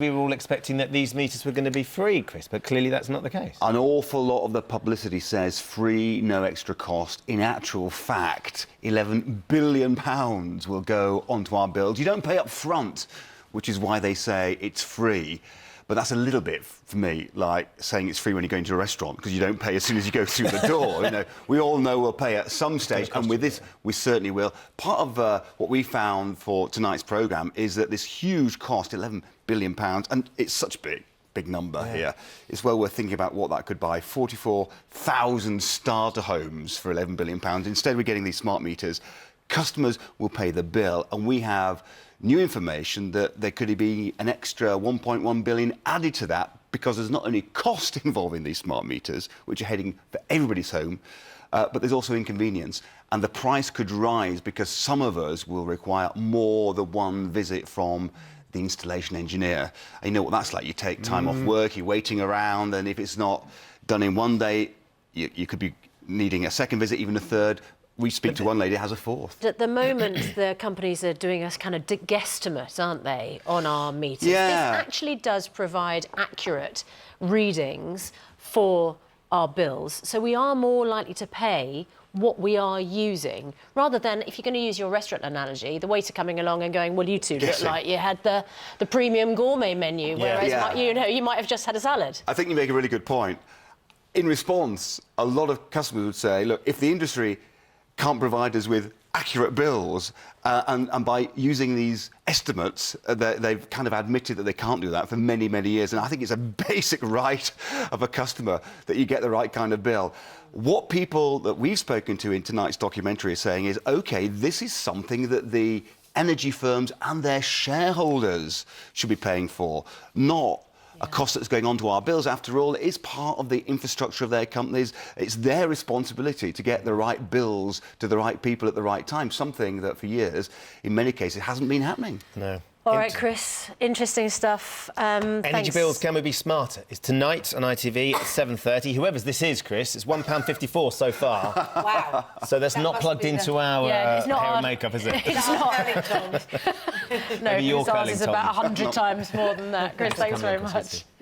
We were all expecting that these meters were going to be free, Chris, but clearly that's not the case. An awful lot of the publicity says free, no extra cost. In actual fact, £11 billion will go onto our bills. You don't pay up front, which is why they say it's free. But that's a little bit, for me, like saying it's free when you go into a restaurant, because you don't pay as soon as you go through the door. You know, we all know we'll pay at some stage, and with this, we certainly will. Part of what we found for tonight's programme is that this huge cost, £11 billion, and it's such a big number here. It's well worth thinking about what that could buy. 44,000 starter homes for £11 billion. Instead, we're getting these smart meters. Customers will pay the bill, and we have new information that there could be an extra 1.1 billion added to that, because there's not only cost involving these smart meters, which are heading for everybody's home, but there's also inconvenience. And the price could rise because some of us will require more than one visit from the installation engineer. And you know what that's like. You take time off work, you're waiting around, and if it's not done in one day, you could be needing a second visit, even a third. We speak to one lady who has a fourth. At the moment, the companies are doing a kind of guesstimate, aren't they, on our meters? Yeah. This actually does provide accurate readings for our bills, so we are more likely to pay what we are using, rather than, if you're going to use your restaurant analogy, the waiter coming along and going, well, you two look like you had the premium gourmet menu, whereas you might have just had a salad. I think you make a really good point. In response, a lot of customers would say, look, if the industry can't provide us with accurate bills, and by using these estimates, they've kind of admitted that they can't do that for many, many years. And I think it's a basic right of a customer that you get the right kind of bill. What people that we've spoken to in tonight's documentary are saying is, OK, this is something that the energy firms and their shareholders should be paying for, not a cost that's going on to our bills. After all, it is part of the infrastructure of their companies. It's their responsibility to get the right bills to the right people at the right time, something that for years, in many cases, hasn't been happening. No. All right, Chris, interesting stuff. Energy bills, can we be smarter? It's tonight on ITV at 7:30. Whoever's this is, Chris, it's £1.54 so far. Wow. So that's not plugged into our it's not hair and makeup, is it? It's not. No, Maybe you're ours is curling, about Tom. 100 times more than that. Chris, thanks very much.